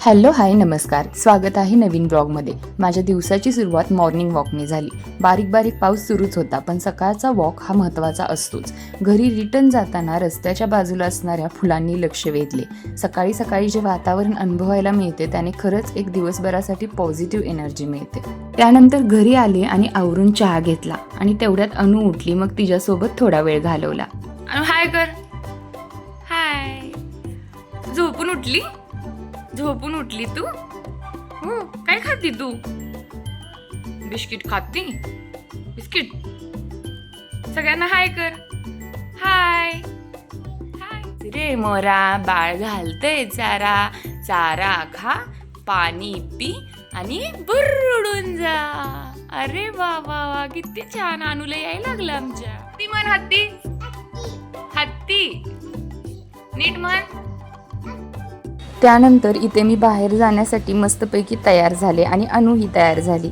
Hello hi नमस्कार, स्वागत आहे नवीन ब्लॉगमध्ये. माझ्या दिवसाची सुरुवात मॉर्निंग वॉकने झाली. बारीक बारीक पाऊस सुरूच होता, पण सकाळचा वॉक हा महत्त्वाचा असतोच. घरी रिटर्न जाताना रस्त्याच्या बाजूला असणाऱ्या फुलांनी लक्ष वेधले. सकाळी सकाळी जे वातावरण अनुभवायला मिळते त्याने खरंच एक दिवसभरासाठी पॉझिटिव्ह एनर्जी मिळते. त्यानंतर घरी आले आणि आवरून चहा घेतला आणि तेवढ्यात अनु उठली. मग तिच्यासोबत थोडा वेळ घालवला. अनु हाय कर. हाय. झोपून उठली? झोपून उठली तू? हो. काय खाती तू? बिस्किट खाती? बिस्किट. सगळ्यांना हाय कर. हाय. हाय रे मोरा, बाळ घालतय चारा. चारा खा, पाणी पी आणि बुरडून जा. अरे वा वा वा, किती छान. अनुला यायला लागलं आमच्या. ती म्हण हत्ती. हत्ती नीट म्हण. त्यानंतर इथे मी बाहेर जाण्यासाठी मस्तपैकी तयार झाले आणि अनुही तयार झाली.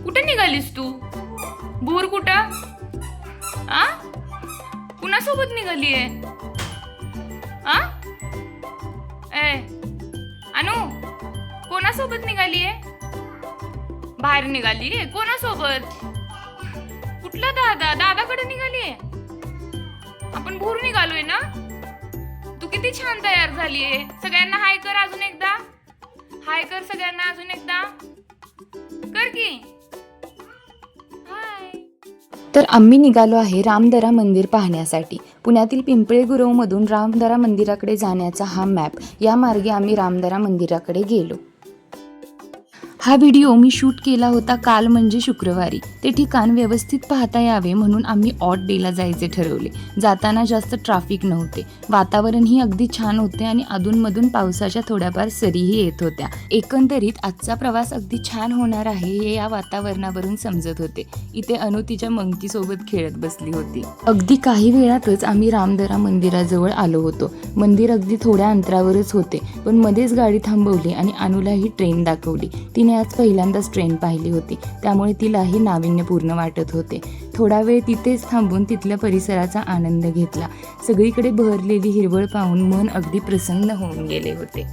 कुठे निघालीस तू? भूर कुठं? आ? कुणासोबत निघालीये? आ? ए अनु, कोणासोबत निघालीये? बाहेर निघालीये? कोणासोबत? कुठला दादा? दादाकडे निघालीये? आपण भूर निघालोय ना? तू किती छान तयार झालीये. सगळ्यांना हाय कर अजून एकदा. हाय कर सगळ्यांना अजून एकदा. कर की. हाय. तर आम्ही निघालो आहे रामदरा मंदिर पाहण्यासाठी. पुण्यातील पिंपळे गुरवमधून रामदरा मंदिराकडे जाण्याचा हा मॅप. या मार्गे आम्ही रामदरा मंदिराकडे गेलो. हा व्हिडिओ मी शूट केला होता काल म्हणजे शुक्रवारी. ते ठिकाण व्यवस्थित पाहता यावे म्हणून आम्ही ऑड डेला जायचे ठरवले. जाताना जास्त ट्रॅफिक नव्हते, वातावरणही अगदी छान होते आणि अधूनमधून पावसाच्या थोड्याफार सरीही येत होत्या. एकंदरीत आजचा प्रवास अगदी छान होणार आहे हे या वातावरणावरून समजत होते. इथे अनु तिच्या मंकी सोबत खेळत बसली होती. अगदी काही वेळातच आम्ही रामदरा मंदिराजवळ आलो होतो. मंदिर अगदी थोड्या अंतरावरच होते, पण मध्येच गाडी थांबवली आणि अनुला ही ट्रेन दाखवली. तिने आज पहिल्यांदाच ट्रेन पाहिली होती, त्यामुळे तिलाही नाविन्यपूर्ण वाटत होते. थोडा वेळ तिथेच थांबून तिथल्या परिसराचा आनंद घेतला. सगळीकडे बहरलेली हिरवळ पाहून मन अगदी प्रसन्न होऊन गेले होते.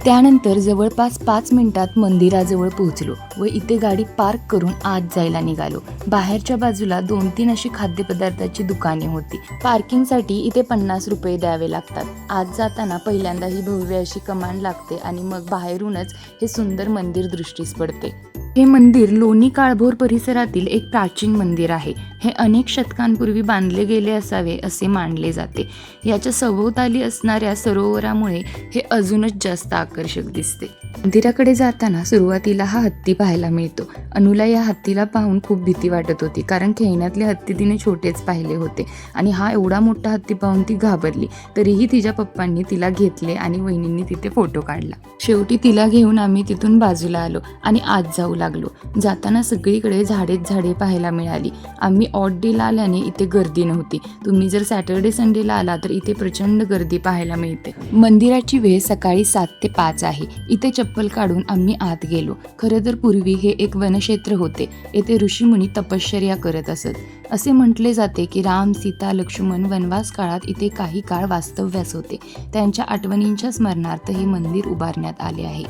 त्यानंतर जवळपास 5 मिनिटात मंदिराजवळ पोहोचलो व इथे गाडी पार्क करून आत जायला निघालो. बाहेरच्या बाजूला 2-3 अशी खाद्यपदार्थाची दुकाने होती. पार्किंगसाठी इथे 50 रुपये द्यावे लागतात. आत जाताना पहिल्यांदा ही भव्य अशी कमान लागते आणि मग बाहेरूनच हे सुंदर मंदिर दृष्टीस पडते. हे मंदिर लोणी काळभोर परिसरातील एक प्राचीन मंदिर आहे. हे अनेक शतकांपूर्वी बांधले गेले असावे असे मानले जाते. याच्या सभोवताली असणाऱ्या सरोवरामुळे हे अजूनच जास्त आकर्षक दिसते. मंदिराकडे जाताना सुरुवातीला हा हत्ती पाहायला मिळतो. अनुला या हत्तीला पाहून खूप भीती वाटत होती, कारण खेळण्यातले हत्ती तिने छोटेच पाहिले होते आणि हा एवढा मोठा हत्ती पाहून ती घाबरली. तरीही तिच्या पप्पांनी तिला घेतले आणि वहिनींनी तिथे फोटो काढला. शेवटी तिला घेऊन आम्ही तिथून बाजूला आलो आणि आत जाऊ लागलो. जाताना सगळीकडे झाडेच झाडे पाहायला मिळाली. आम्ही ऑड डेला आल्याने इथे गर्दी नव्हती. तुम्ही जर सॅटर्डे संडेला आला तर इथे प्रचंड गर्दी पाहायला मिळते. मंदिराची वेळ सकाळी 7 ते 5 आहे. इथे चप्पल काढून आम्ही आत गेलो. खरं तर पूर्वी हे एक वनक्षेत्र होते. येथे ऋषीमुनी तपश्चर्या करत असत. असे म्हटले जाते की राम, सीता, लक्ष्मण वनवास काळात इथे काही काळ वास्तव्यास होते. त्यांच्या आठवणींच्या स्मरणार्थ हे मंदिर उभारण्यात आले आहे.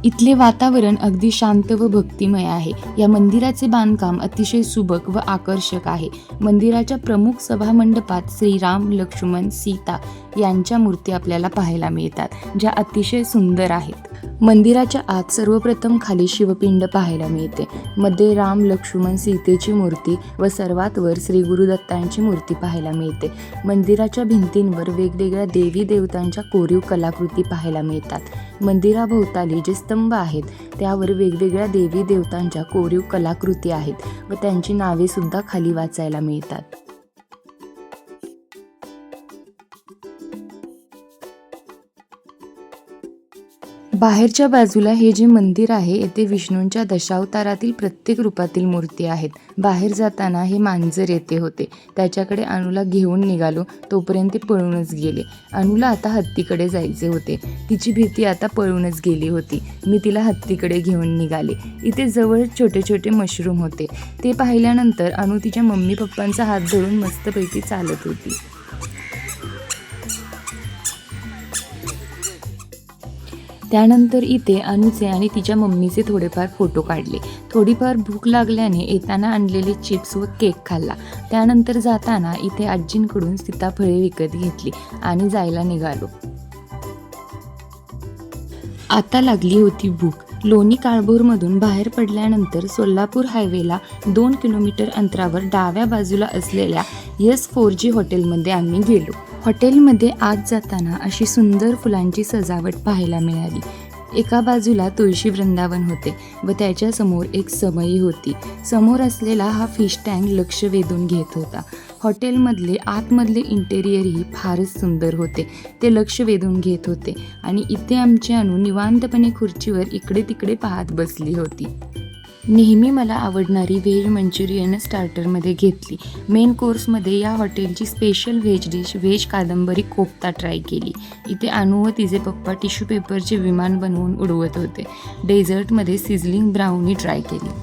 इथले वातावरण अगदी शांत व भक्तिमय आहे. या मंदिराचे बांधकाम अतिशय सुबक व आकर्षक आहे. मंदिराच्या प्रमुख सभामंडपात श्रीराम, लक्ष्मण, सीता यांच्या मूर्ती आपल्याला पाहायला मिळतात, ज्या अतिशय सुंदर आहेत. मंदिराच्या आत सर्वप्रथम खाली शिवपिंड पाहायला मिळते. मध्ये राम, लक्ष्मण, सीतेची मूर्ती व सर्वात वर श्री गुरुदत्तांची मूर्ती पाहायला मिळते. मंदिराच्या भिंतींवर वेगवेगळ्या देवी देवतांच्या कोरीव कलाकृती पाहायला मिळतात. मंदिराभोवताली जे स्तंभ आहेत त्यावर वेगवेगळ्या देवी देवतांच्या कोरीव कलाकृती आहेत व त्यांची नावे सुद्धा खाली वाचायला मिळतात. बाहेरच्या बाजूला हे जे मंदिर आहे येथे विष्णूंच्या दशावतारातील प्रत्येक रूपातील मूर्ती आहेत. बाहेर जाताना हे मांजर येते होते, त्याच्याकडे अनुला घेऊन निघालो तोपर्यंत ते पळूनच गेले. अनुला आता हत्तीकडे जायचे होते, तिची भीती आता पळूनच गेली होती. मी तिला हत्तीकडे घेऊन निघाले. इथे जवळ छोटे छोटे मशरूम होते, ते पाहिल्यानंतर अनु तिच्या मम्मी पप्पांचा हात धरून मस्तपैकी चालत होती. त्यानंतर इथे अनुचे आणि तिच्या मम्मीचे थोडेफार फोटो काढले. थोडीफार भूक लागल्याने येताना आणलेले चिप्स व केक खाल्ला. त्यानंतर जाताना इथे आजींकडून सीताफळे विकत घेतली आणि जायला निघालो. आता लागली होती भूक. लोणी काळभोरमधून बाहेर पडल्यानंतर सोलापूर हायवेला 2 किलोमीटर अंतरावर डाव्या बाजूला असलेल्या S4G हॉटेलमध्ये आम्ही गेलो. हॉटेलमध्ये आत जाताना अशी सुंदर फुलांची सजावट पाहायला मिळाली. एका बाजूला तुळशी वृंदावन होते व त्याच्यासमोर एक समई होती. समोर असलेला हा फिश टँक लक्ष वेधून घेत होता. हॉटेलमधले आतमधले इंटेरियरही फारच सुंदर होते, ते लक्ष वेधून घेत होते. आणि इथे आमची अनु निवांतपणे खुर्चीवर इकडे तिकडे पाहत बसली होती. नेहमी मला आवडणारी व्हेज मंचुरियन स्टार्टरमध्ये घेतली. मेन कोर्समध्ये या हॉटेलची स्पेशल व्हेज डिश व्हेज कादंबरी कोफ्ता ट्राय केली. इथे अनु व तिचे पप्पा टिश्यू पेपरचे विमान बनवून उडवत होते. डेझर्टमध्ये सिझलिंग ब्राउनी ट्राय केली.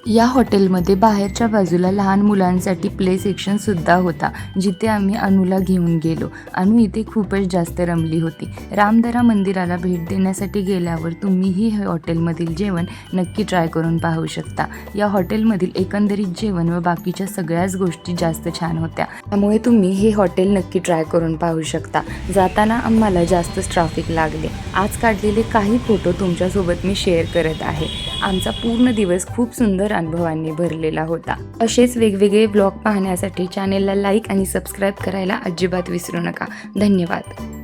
या हॉटेलमध्ये बाहेरच्या बाजूला लहान मुलांसाठी प्ले सेक्शन सुद्धा होता, जिथे आम्ही अनुला घेऊन गेलो. अनु इथे खूपच जास्त रमली होती. रामदरा मंदिराला भेट देण्यासाठी गेल्यावर तुम्हीही हे हॉटेलमधील जेवण नक्की ट्राय करून पाहू शकता. या हॉटेलमधील एकंदरीत जेवण व बाकीच्या सगळ्याच गोष्टी जास्त छान होत्या, त्यामुळे तुम्ही हे हॉटेल नक्की ट्राय करून पाहू शकता. जाताना आम्हाला जास्तच ट्रॅफिक लागले. आज काढलेले काही फोटो तुमच्यासोबत मी शेअर करत आहे. आमचा पूर्ण दिवस खूप सुंदर अनुभवांनी भरलेला होता. असेच वेगवेगळे ब्लॉग पाहण्यासाठी चॅनेलला लाईक आणि सबस्क्राईब करायला अजिबात विसरू नका. धन्यवाद.